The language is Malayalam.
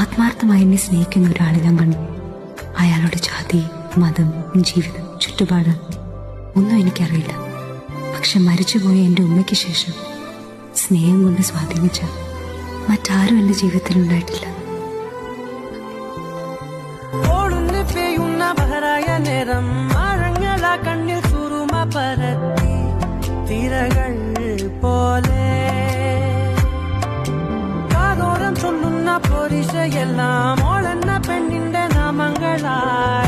ആത്മാർത്ഥമായി എന്നെ സ്നേഹിക്കുന്ന ഒരാളെ ഞാൻ കണ്ടു. അയാളുടെ ജാതി, മതം, ജീവിതം, ചുറ്റുപാട് ഒന്നും എനിക്കറിയില്ല. പക്ഷെ മരിച്ചുപോയ എൻ്റെ ഉമ്മയ്ക്ക് ശേഷം സ്നേഹം കൊണ്ട് സ്വാധീനിച്ച മറ്റാരും എൻ്റെ ജീവിതത്തിൽ ഉണ്ടായിട്ടില്ല. നേരം ആഴങ്ങളാ കണ്ണിൽ സുറുമ പരത്തി തിരകൾ പോലെ കാതോരം ചൊല്ലുന്ന പൊരിശയെല്ലാം ഓളെന്ന പെണ്ണിന്റെ നാമങ്ങളായി